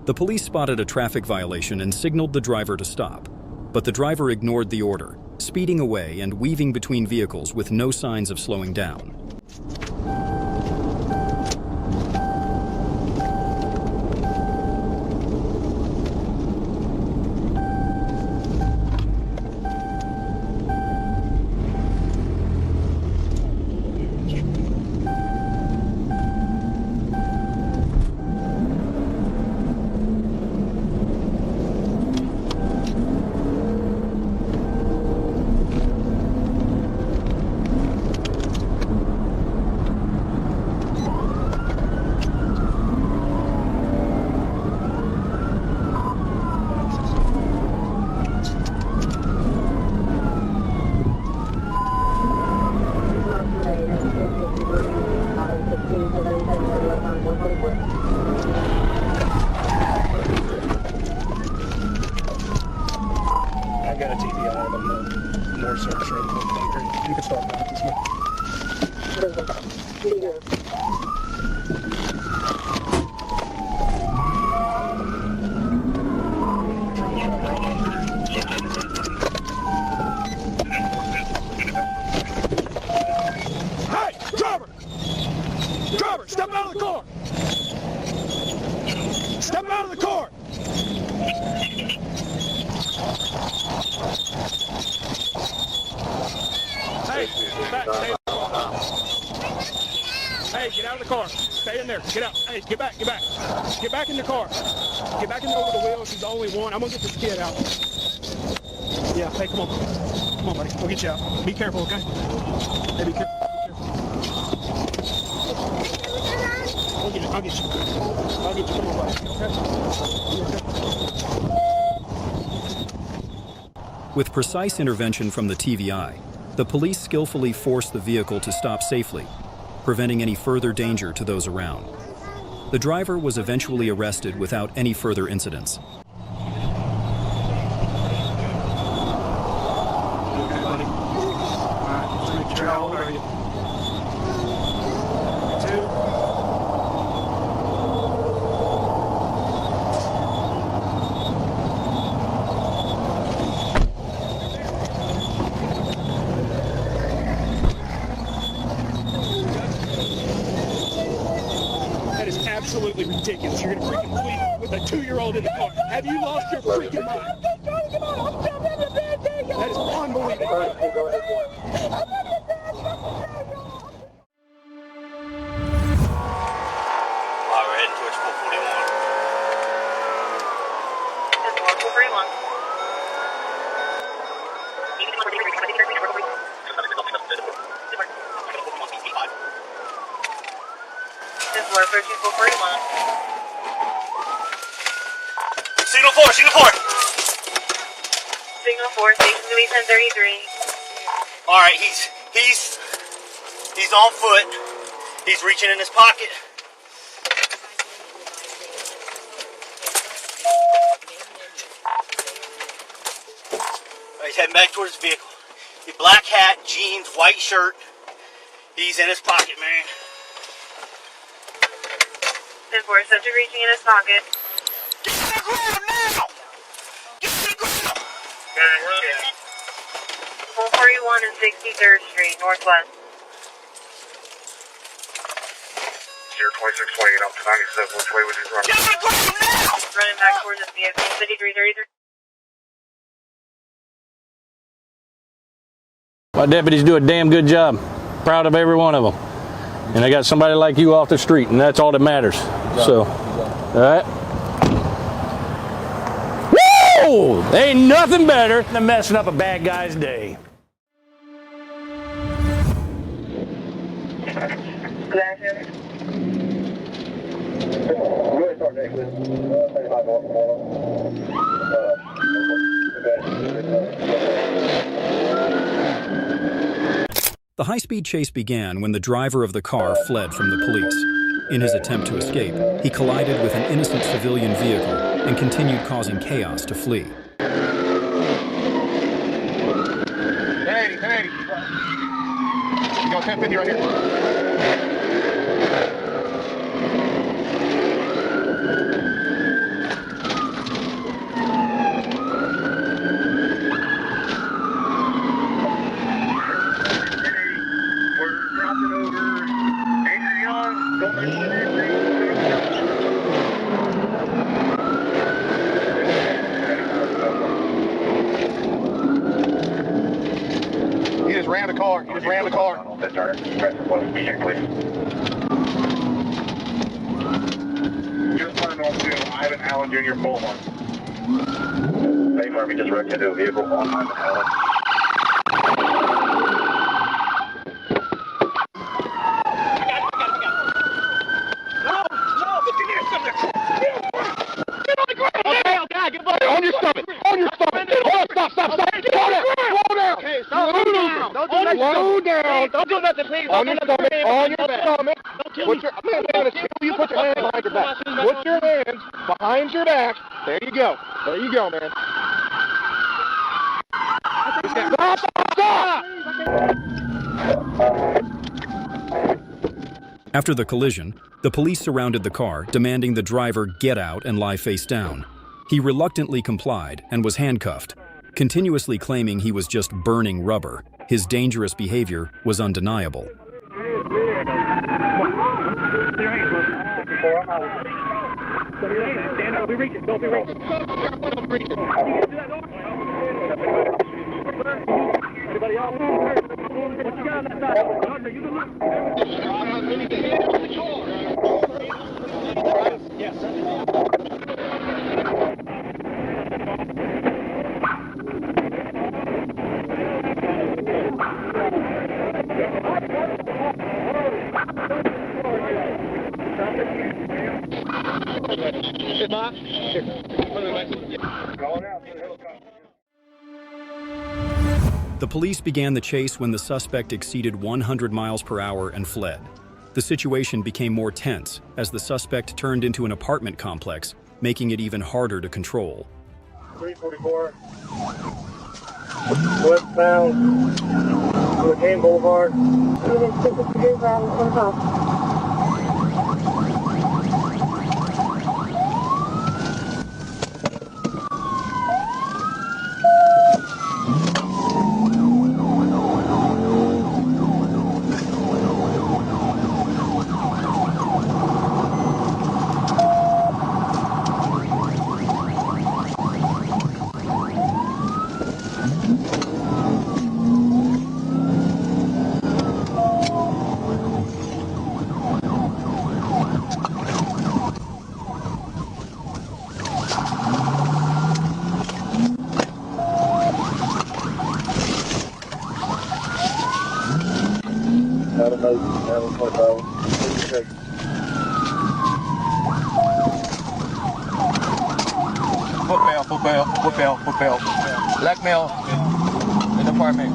The police spotted a traffic violation and signaled the driver to stop. But the driver ignored the order, speeding away and weaving between vehicles with no signs of slowing down. I got a TVI on the more surface rate than the You can start back this way. Hey, driver! Driver, step out of the car! Step out of the car! Hey, back, stay. Hey, get out of the car. Stay in there. Get out. Hey, get back, get back. Get back in the car. Get back in over the wheel. She's the only one. I'm gonna get this kid out. Yeah, hey, come on. Come on, buddy. We'll get you out. Be careful, okay? Hey, be careful. I'll get you. I'll get you. I'll get you. Come on, buddy. Okay? With precise intervention from the TVI, the police skillfully forced the vehicle to stop safely, preventing any further danger to those around. The driver was eventually arrested without any further incidents. Okay, buddy. All right, let's make sure. How old are you? 2? Absolutely ridiculous. You're gonna freaking flee with a 2-year-old in the car. Have you lost your freaking mind? That is unbelievable. We're heading towards 441. That's 441. This is 441. Signal 4, signal 4. Signal 4, station to be 1033. All right, he's on foot. He's reaching in his pocket. He's heading back towards his vehicle. The black hat, jeans, white shirt. He's in his pocket, man. 10-4, subject reaching in his pocket. Get to the ground now! Get to the ground! 441 and 63rd Street, Northwest. 2628 up to 97, which way would you run? Get to the ground now! Running back towards his vehicle, 5333. My deputies do a damn good job. Proud of every one of them. And I got somebody like you off the street, and that's all that matters. So, all right. Woo! Ain't nothing better than messing up a bad guy's day. The high-speed chase began when the driver of the car fled from the police. In his attempt to escape, he collided with an innocent civilian vehicle and continued causing chaos to flee. Hey, hey. You got 1050 right here. Turner. Press one immediate, please. Just turn on to Ivan Allen Jr. Bullhorn. Bay Murphy just wrecked into a vehicle on Ivan Allen. On your stomach! On your stomach! Hold up, stop! Get on there! Slow down! Okay, slow down! Don't do nothing! Slow down! Don't do nothing, please! On your stomach! On your stomach! Put your you put your hands behind your back. Put your hands behind your back. There you go. There you go, man. Stop! Stop! After the collision, the police surrounded the car, demanding the driver get out and lie face down. He reluctantly complied and was handcuffed, continuously claiming he was just burning rubber. His dangerous behavior was undeniable. The police began the chase when the suspect exceeded 100 miles per hour and fled. The situation became more tense as the suspect turned into an apartment complex, making it even harder to control. 344. Westbound. Hurricane Boulevard. Foot bail. Black male in the apartment.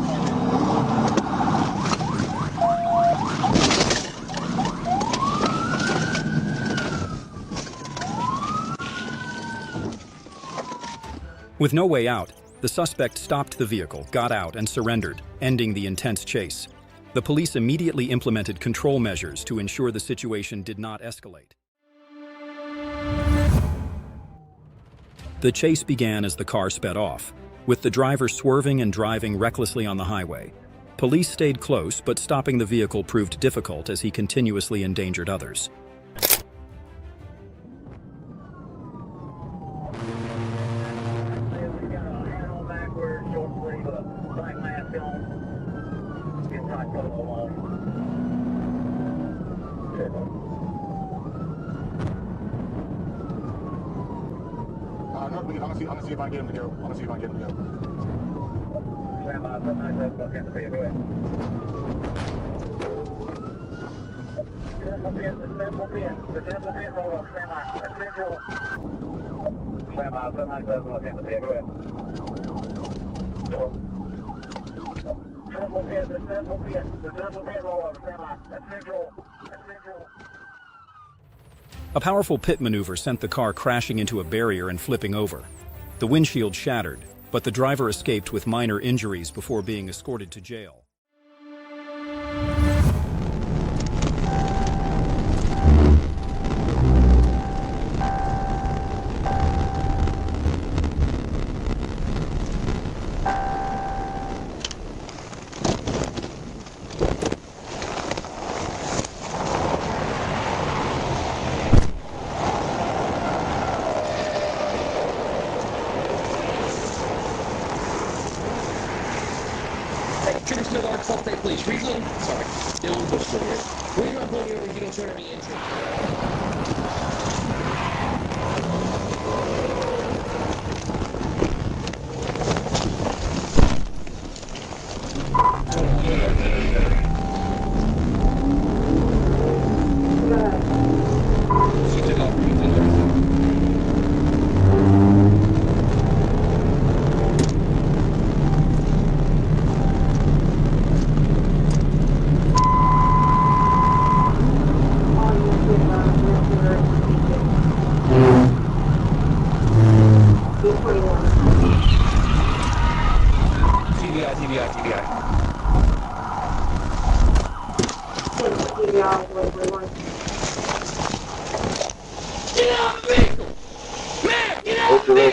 With no way out, the suspect stopped the vehicle, got out, and surrendered, ending the intense chase. The police immediately implemented control measures to ensure the situation did not escalate. The chase began as the car sped off, with the driver swerving and driving recklessly on the highway. Police stayed close, but stopping the vehicle proved difficult as he continuously endangered others. I'm gonna see if I can get him to go. A powerful pit maneuver sent the car crashing into a barrier and flipping over. The windshield shattered, but the driver escaped with minor injuries before being escorted to jail. Trigger still dark, sulfate, please. Reload. Sorry. push trigger. We're going to pull you over. You don't show any entry.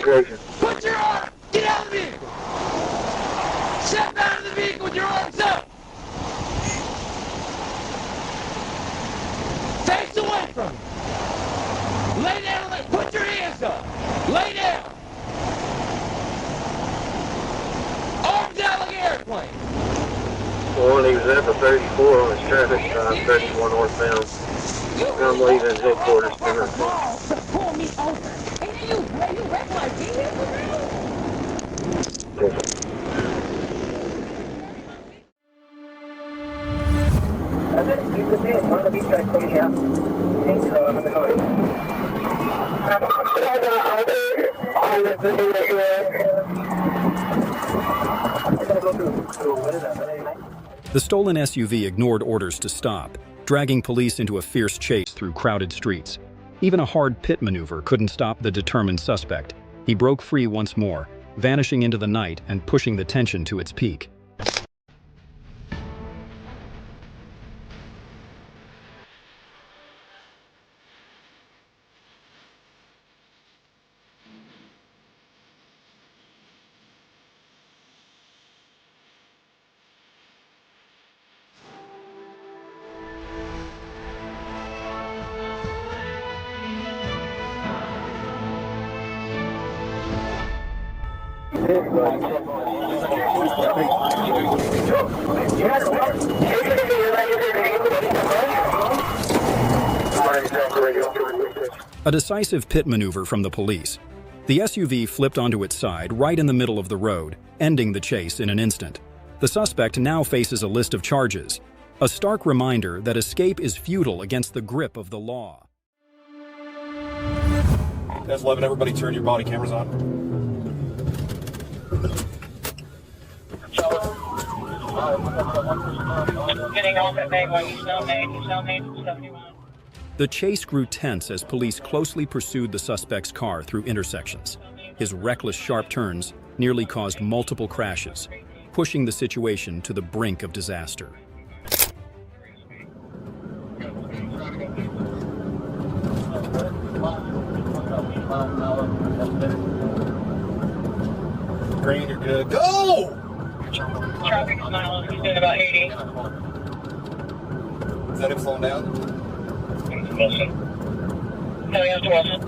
Put your arm! Get out of the vehicle! Step out of the vehicle with your arms up! Face away from me! Lay down, put your hands up! Lay down! Arms out like an airplane! One example 34 on his traffic stop, 34 northbound. I'm leaving headquarters. Pull me over! Hey, you wreck my vehicle, man! The stolen SUV ignored orders to stop, dragging police into a fierce chase through crowded streets. Even a hard pit maneuver couldn't stop the determined suspect. He broke free once more, vanishing into the night and pushing the tension to its peak. A decisive pit maneuver from the police. The SUV flipped onto its side right in the middle of the road, ending the chase in an instant. The suspect now faces a list of charges, a stark reminder that escape is futile against the grip of the law. That's 11, everybody turn your body cameras on. Getting off at Bay 1, you still made 71. The chase grew tense as police closely pursued the suspect's car through intersections. His reckless sharp turns nearly caused multiple crashes, pushing the situation to the brink of disaster. Green, you're good. Go! Traffic is miles, he's doing about 80. Is that him slowing down? Wilson. No, he has to Wilson.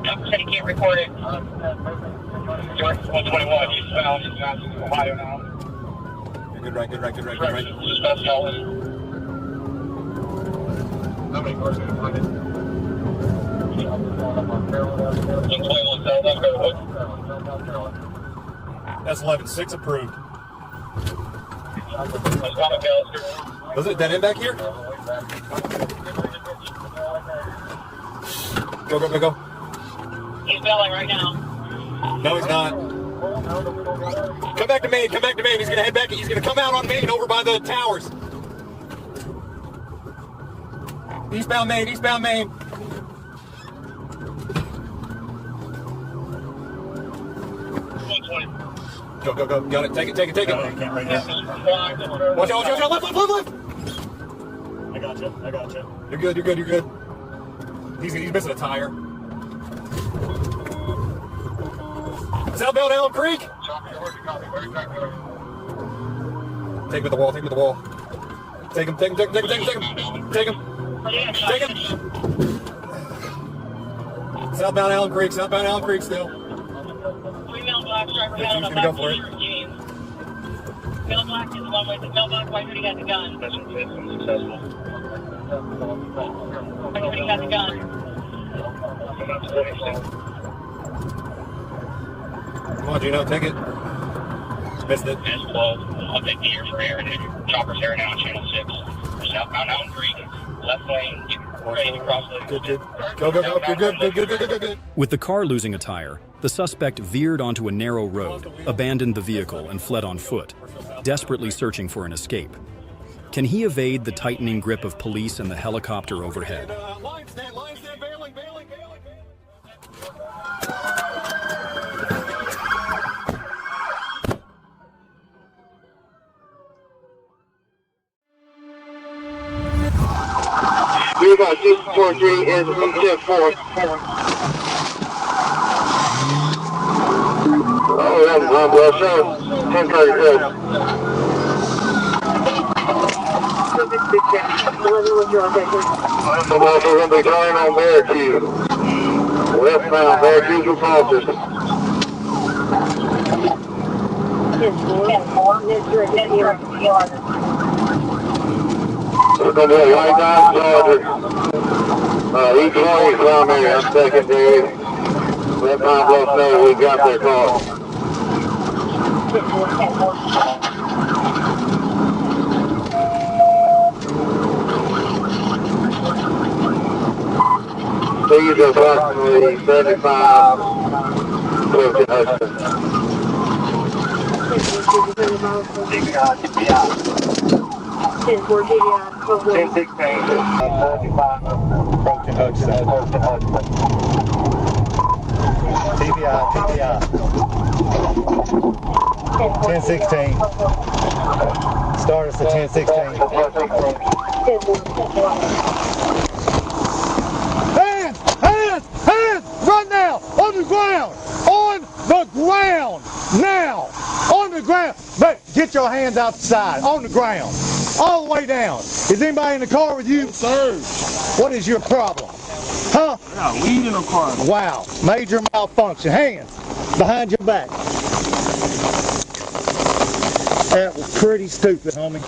Doctor said he can't record it. 121, she's found Ohio now. You're good, right. Just about solid. How many cars did you find it? That's 11-6 approved. Was it dead end back here? Go. He's bailing right now. No, he's not. Come back to Maine. He's gonna head back. He's gonna come out on Maine over by the towers. Eastbound Maine. Go. Got it. Take it. Can't right now. Watch out. Left. I got you. You're good. He's missing a tire. Southbound Elm Creek. Take him to the wall. Take him. Southbound Allen Creek still. Female black striper He's gonna go for it. black is the one with the mailbox. Why did he got the gun? That's successful. Why did he got the gun? Come on, Gino, take it. Missed it. It's 12. I'll take the ear for air and chopper's air now on channel 6. Southbound Mountain Creek. Left lane. Ready to cross the... Good. Go. You're good. With the car losing a tire, the suspect veered onto a narrow road, abandoned the vehicle, and fled on foot, desperately searching for an escape. Can he evade the tightening grip of police and the helicopter overhead? Line stand, bailing. We got 643 is 4. Oh, that's my blood show. 1036. I'm also going to be turning on Barracue. Westbound, Barracue's repulses. There's going to be a white Dodge Charger. Each one is primary and secondary. Let my boss know we got their car. Speed approximately 75 close to Hudson. 1016. 95 approaching Hudson. TBI. 1016. Start us at 1016. Hands! Right now! On the ground! Now! On the ground! But get your hands outside. On the ground. All the way down. Is anybody in the car with you? Sir. What is your problem? Huh? Yeah, weed in the car. Wow. Major malfunction. Hands behind your back. That was pretty stupid, homie.